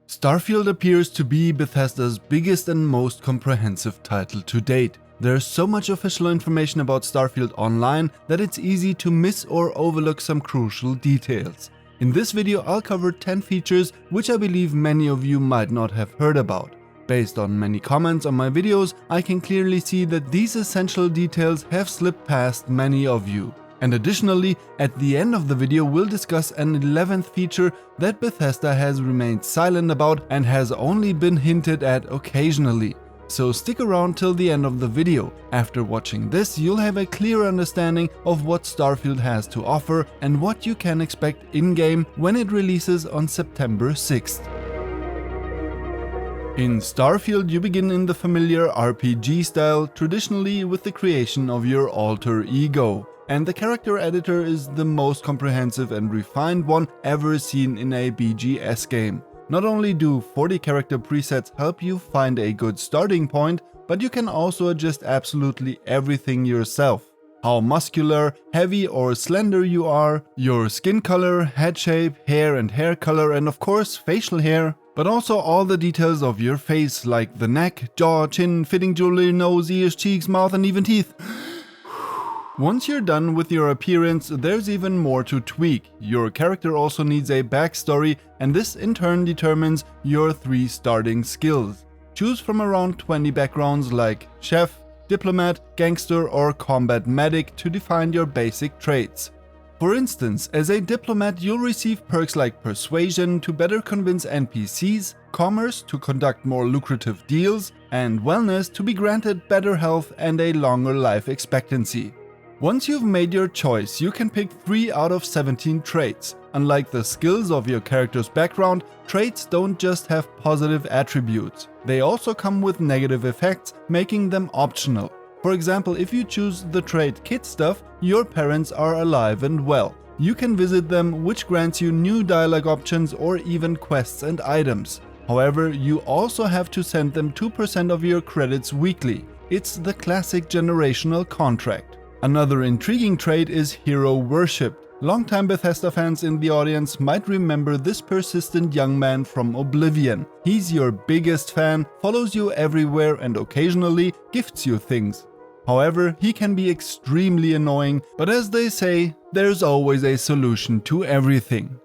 Starfield appears to be Bethesda's biggest and most comprehensive title to date. There's so much official information about Starfield online that it's easy to miss or overlook some crucial details. In this video I'll cover 10 features which I believe many of you might not have heard about. Based on many comments on my videos, I can clearly see that these essential details have slipped past many of you. And additionally, at the end of the video we'll discuss an 11th feature that Bethesda has remained silent about and has only been hinted at occasionally. So stick around till the end of the video. After watching this, you'll have a clear understanding of what Starfield has to offer and what you can expect in-game when it releases on September 6th. In Starfield, you begin in the familiar RPG style, traditionally with the creation of your alter ego. And the character editor is the most comprehensive and refined one ever seen in a BGS game. Not only do 40 character presets help you find a good starting point, but you can also adjust absolutely everything yourself. How muscular, heavy or slender you are, your skin color, head shape, hair and hair color, and of course facial hair. But also all the details of your face like the neck, jaw, chin, fitting jewelry, nose, ears, cheeks, mouth and even teeth. Once you're done with your appearance, there's even more to tweak. Your character also needs a backstory, and this in turn determines your 3 starting skills. Choose from around 20 backgrounds like chef, diplomat, gangster or combat medic to define your basic traits. For instance, as a diplomat you'll receive perks like persuasion to better convince NPCs, commerce to conduct more lucrative deals, and wellness to be granted better health and a longer life expectancy. Once you've made your choice, you can pick 3 out of 17 traits. Unlike the skills of your character's background, traits don't just have positive attributes. They also come with negative effects, making them optional. For example, if you choose the trait Kid Stuff, your parents are alive and well. You can visit them, which grants you new dialogue options or even quests and items. However, you also have to send them 2% of your credits weekly. It's the classic generational contract. Another intriguing trait is Hero Worship. Longtime Bethesda fans in the audience might remember this persistent young man from Oblivion. He's your biggest fan, follows you everywhere and occasionally gifts you things. However, he can be extremely annoying, but as they say, there's always a solution to everything.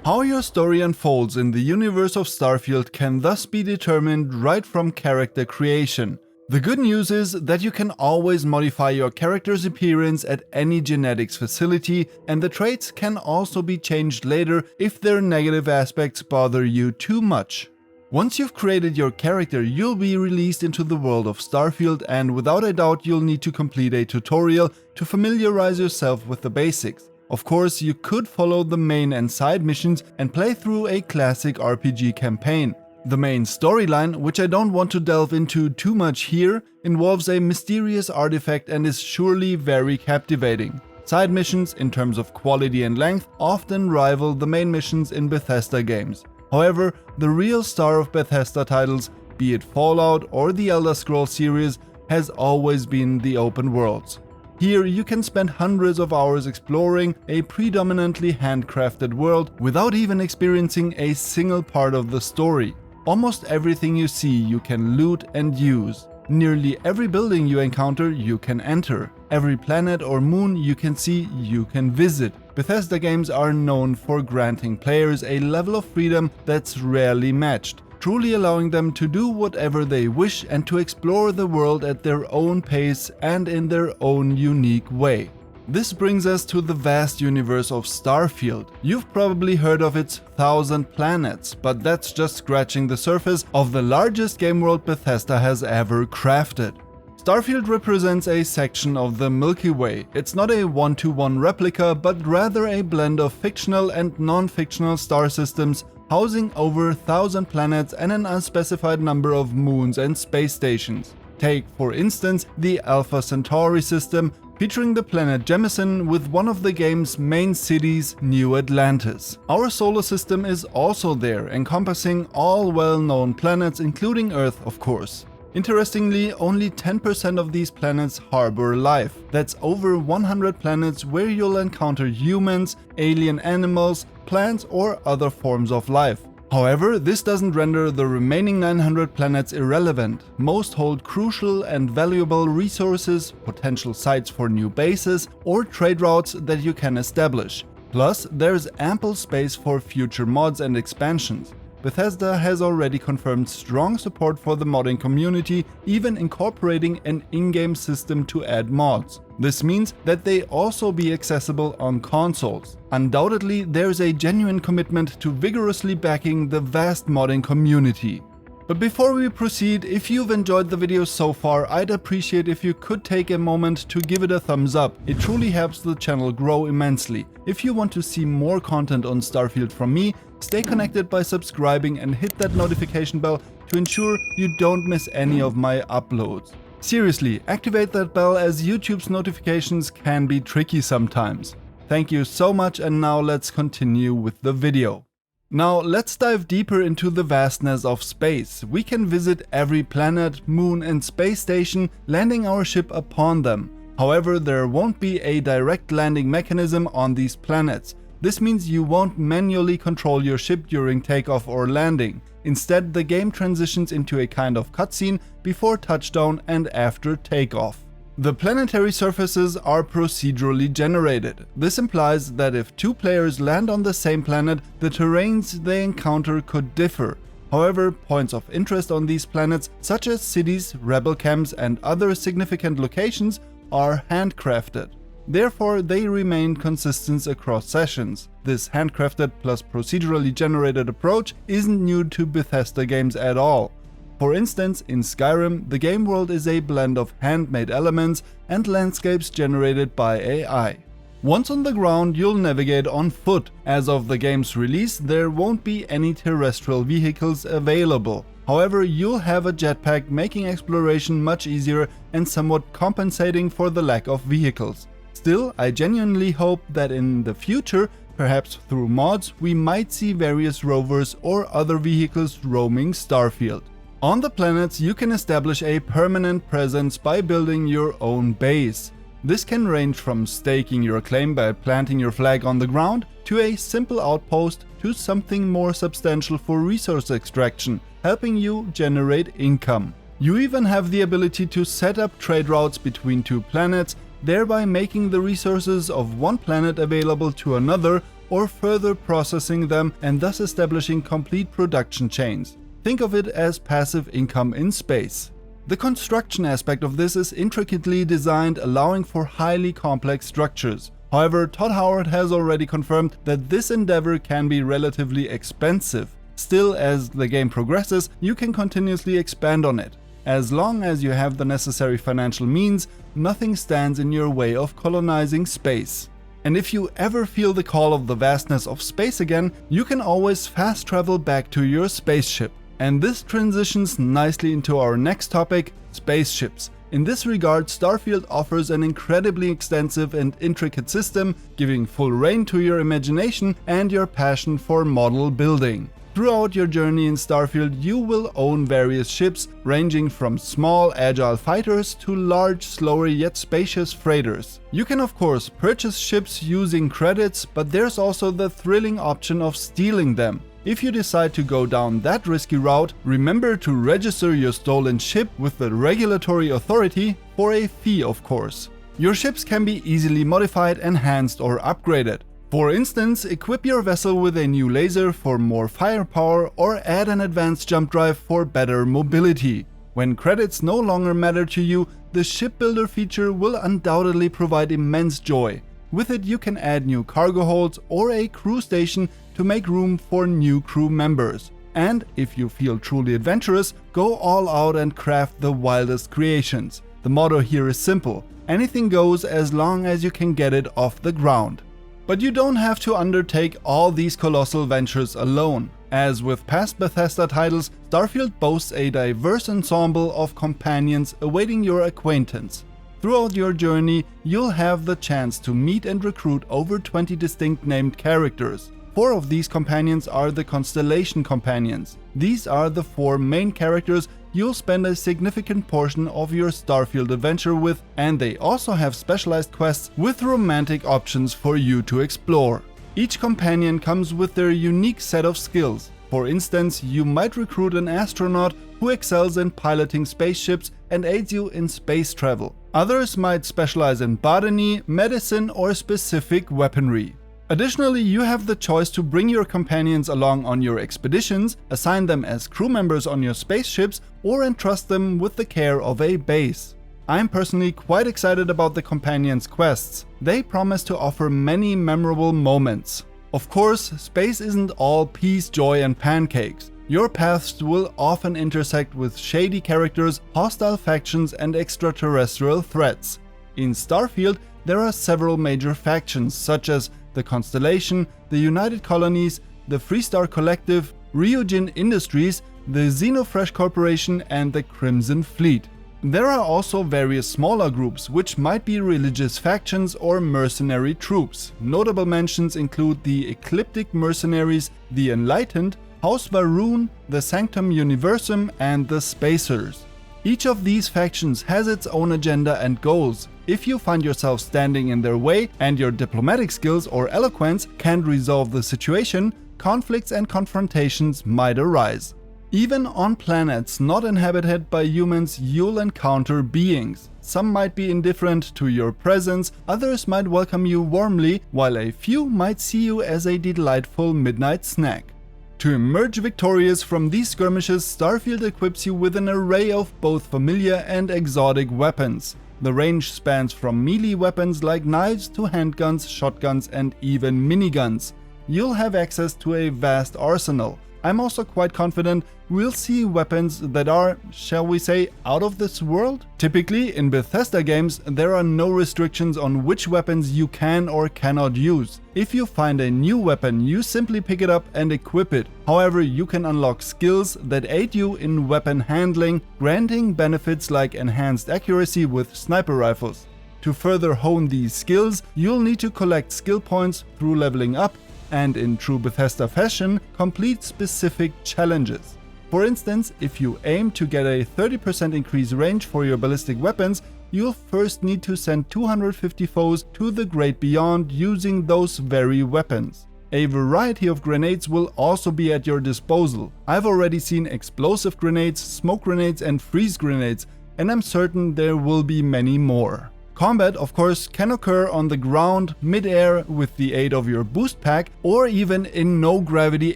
How your story unfolds in the universe of Starfield can thus be determined right from character creation. The good news is that you can always modify your character's appearance at any genetics facility, and the traits can also be changed later if their negative aspects bother you too much. Once you've created your character, you'll be released into the world of Starfield, and without a doubt you'll need to complete a tutorial to familiarize yourself with the basics. Of course, you could follow the main and side missions and play through a classic RPG campaign. The main storyline, which I don't want to delve into too much here, involves a mysterious artifact and is surely very captivating. Side missions, in terms of quality and length, often rival the main missions in Bethesda games. However, the real star of Bethesda titles, be it Fallout or the Elder Scrolls series, has always been the open worlds. Here you can spend hundreds of hours exploring a predominantly handcrafted world without even experiencing a single part of the story. Almost everything you see you can loot and use. Nearly every building you encounter you can enter. Every planet or moon you can see you can visit. Bethesda games are known for granting players a level of freedom that's rarely matched, truly allowing them to do whatever they wish and to explore the world at their own pace and in their own unique way. This brings us to the vast universe of Starfield. You've probably heard of its 1,000 planets, but that's just scratching the surface of the largest game world Bethesda has ever crafted. Starfield represents a section of the Milky Way. It's not a one-to-one replica, but rather a blend of fictional and non-fictional star systems housing over 1,000 planets and an unspecified number of moons and space stations. Take, for instance, the Alpha Centauri system, featuring the planet Jemison with one of the game's main cities, New Atlantis. Our solar system is also there, encompassing all well-known planets, including Earth, of course. Interestingly, only 10% of these planets harbor life. That's over 100 planets where you'll encounter humans, alien animals, plants or other forms of life. However, this doesn't render the remaining 900 planets irrelevant. Most hold crucial and valuable resources, potential sites for new bases, or trade routes that you can establish. Plus, there's ample space for future mods and expansions. Bethesda has already confirmed strong support for the modding community, even incorporating an in-game system to add mods. This means that they also be accessible on consoles. Undoubtedly, there's a genuine commitment to vigorously backing the vast modding community. But before we proceed, if you've enjoyed the video so far, I'd appreciate if you could take a moment to give it a thumbs up. It truly helps the channel grow immensely. If you want to see more content on Starfield from me, stay connected by subscribing and hit that notification bell to ensure you don't miss any of my uploads. Seriously, activate that bell as YouTube's notifications can be tricky sometimes. Thank you so much, and now let's continue with the video. Now let's dive deeper into the vastness of space. We can visit every planet, moon and space station, landing our ship upon them. However, there won't be a direct landing mechanism on these planets. This means you won't manually control your ship during takeoff or landing. Instead, the game transitions into a kind of cutscene before touchdown and after takeoff. The planetary surfaces are procedurally generated. This implies that if two players land on the same planet, the terrains they encounter could differ. However, points of interest on these planets, such as cities, rebel camps and other significant locations, are handcrafted. Therefore, they remain consistent across sessions. This handcrafted plus procedurally generated approach isn't new to Bethesda games at all. For instance, in Skyrim, the game world is a blend of handmade elements and landscapes generated by AI. Once on the ground, you'll navigate on foot. As of the game's release, there won't be any terrestrial vehicles available. However, you'll have a jetpack, making exploration much easier and somewhat compensating for the lack of vehicles. Still, I genuinely hope that in the future, perhaps through mods, we might see various rovers or other vehicles roaming Starfield. On the planets, you can establish a permanent presence by building your own base. This can range from staking your claim by planting your flag on the ground, to a simple outpost, to something more substantial for resource extraction, helping you generate income. You even have the ability to set up trade routes between two planets, thereby making the resources of one planet available to another, or further processing them and thus establishing complete production chains. Think of it as passive income in space. The construction aspect of this is intricately designed, allowing for highly complex structures. However, Todd Howard has already confirmed that this endeavor can be relatively expensive. Still, as the game progresses, you can continuously expand on it. As long as you have the necessary financial means, nothing stands in your way of colonizing space. And if you ever feel the call of the vastness of space again, you can always fast travel back to your spaceship. And this transitions nicely into our next topic, spaceships. In this regard, Starfield offers an incredibly extensive and intricate system, giving full rein to your imagination and your passion for model building. Throughout your journey in Starfield, you will own various ships, ranging from small, agile fighters to large, slower yet spacious freighters. You can of course purchase ships using credits, but there's also the thrilling option of stealing them. If you decide to go down that risky route, remember to register your stolen ship with the regulatory authority, for a fee of course. Your ships can be easily modified, enhanced or upgraded. For instance, equip your vessel with a new laser for more firepower, or add an advanced jump drive for better mobility. When credits no longer matter to you, the shipbuilder feature will undoubtedly provide immense joy. With it you can add new cargo holds or a crew station to make room for new crew members. And if you feel truly adventurous, go all out and craft the wildest creations. The motto here is simple: anything goes as long as you can get it off the ground. But you don't have to undertake all these colossal ventures alone. As with past Bethesda titles, Starfield boasts a diverse ensemble of companions awaiting your acquaintance. Throughout your journey, you'll have the chance to meet and recruit over 20 distinct named characters. 4 of these companions are the Constellation Companions. These are the 4 main characters you'll spend a significant portion of your Starfield adventure with, and they also have specialized quests with romantic options for you to explore. Each companion comes with their unique set of skills. For instance, you might recruit an astronaut who excels in piloting spaceships and aids you in space travel. Others might specialize in botany, medicine, or specific weaponry. Additionally, you have the choice to bring your companions along on your expeditions, assign them as crew members on your spaceships, or entrust them with the care of a base. I'm personally quite excited about the companions' quests. They promise to offer many memorable moments. Of course, space isn't all peace, joy, and pancakes. Your paths will often intersect with shady characters, hostile factions, and extraterrestrial threats. In Starfield, there are several major factions such as the Constellation, the United Colonies, the Freestar Collective, Ryujin Industries, the Xenofresh Corporation, and the Crimson Fleet. There are also various smaller groups, which might be religious factions or mercenary troops. Notable mentions include the Ecliptic Mercenaries, the Enlightened, House Varun, the Sanctum Universum, and the Spacers. Each of these factions has its own agenda and goals. If you find yourself standing in their way and your diplomatic skills or eloquence can't resolve the situation, conflicts and confrontations might arise. Even on planets not inhabited by humans, you'll encounter beings. Some might be indifferent to your presence, others might welcome you warmly, while a few might see you as a delightful midnight snack. To emerge victorious from these skirmishes, Starfield equips you with an array of both familiar and exotic weapons. The range spans from melee weapons like knives to handguns, shotguns, and even miniguns. You'll have access to a vast arsenal. I'm also quite confident we'll see weapons that are, shall we say, out of this world? Typically, in Bethesda games, there are no restrictions on which weapons you can or cannot use. If you find a new weapon, you simply pick it up and equip it. However, you can unlock skills that aid you in weapon handling, granting benefits like enhanced accuracy with sniper rifles. To further hone these skills, you'll need to collect skill points through leveling up, and in true Bethesda fashion, complete specific challenges. For instance, if you aim to get a 30% increase range for your ballistic weapons, you'll first need to send 250 foes to the great beyond using those very weapons. A variety of grenades will also be at your disposal. I've already seen explosive grenades, smoke grenades, and freeze grenades, and I'm certain there will be many more. Combat, of course, can occur on the ground, mid-air, with the aid of your boost pack, or even in no-gravity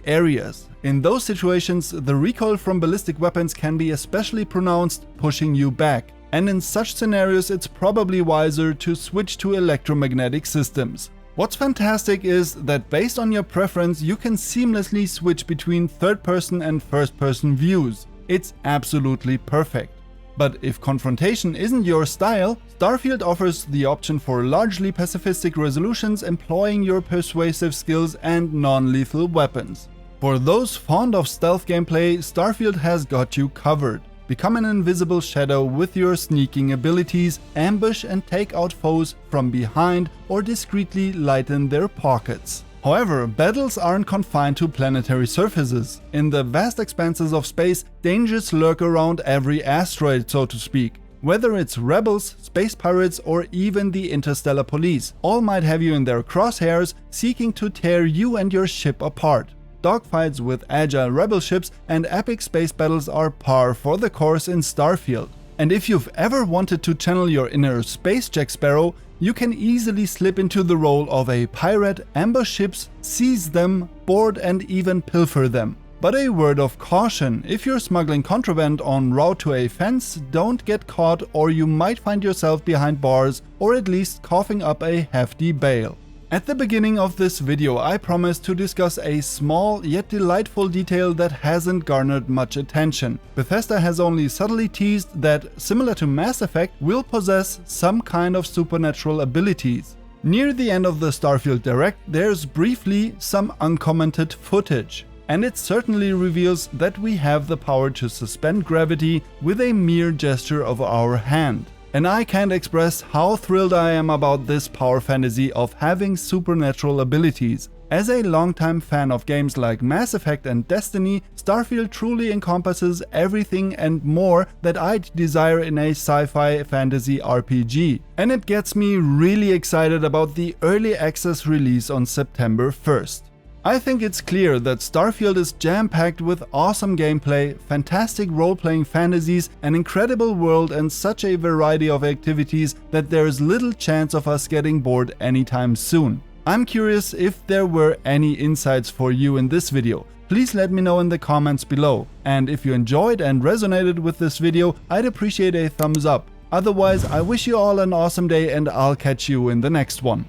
areas. In those situations, the recoil from ballistic weapons can be especially pronounced, pushing you back. And in such scenarios, it's probably wiser to switch to electromagnetic systems. What's fantastic is that based on your preference, you can seamlessly switch between third-person and first-person views. It's absolutely perfect. But if confrontation isn't your style, Starfield offers the option for largely pacifistic resolutions employing your persuasive skills and non-lethal weapons. For those fond of stealth gameplay, Starfield has got you covered. Become an invisible shadow with your sneaking abilities, ambush and take out foes from behind or discreetly lighten their pockets. However, battles aren't confined to planetary surfaces. In the vast expanses of space, dangers lurk around every asteroid, so to speak. Whether it's rebels, space pirates, or even the interstellar police, all might have you in their crosshairs, seeking to tear you and your ship apart. Dogfights with agile rebel ships and epic space battles are par for the course in Starfield. And if you've ever wanted to channel your inner space Jack Sparrow, you can easily slip into the role of a pirate, ambush ships, seize them, board and even pilfer them. But a word of caution, if you're smuggling contraband en route to a fence, don't get caught or you might find yourself behind bars or at least coughing up a hefty bail. At the beginning of this video, I promised to discuss a small yet delightful detail that hasn't garnered much attention. Bethesda has only subtly teased that, similar to Mass Effect, will possess some kind of supernatural abilities. Near the end of the Starfield Direct, there's briefly some uncommented footage. And it certainly reveals that we have the power to suspend gravity with a mere gesture of our hand. And I can't express how thrilled I am about this power fantasy of having supernatural abilities. As a longtime fan of games like Mass Effect and Destiny, Starfield truly encompasses everything and more that I'd desire in a sci-fi fantasy RPG. And it gets me really excited about the early access release on September 1st. I think it's clear that Starfield is jam-packed with awesome gameplay, fantastic role-playing fantasies, an incredible world and such a variety of activities that there is little chance of us getting bored anytime soon. I'm curious if there were any insights for you in this video. Please let me know in the comments below. And if you enjoyed and resonated with this video, I'd appreciate a thumbs up. Otherwise, I wish you all an awesome day and I'll catch you in the next one.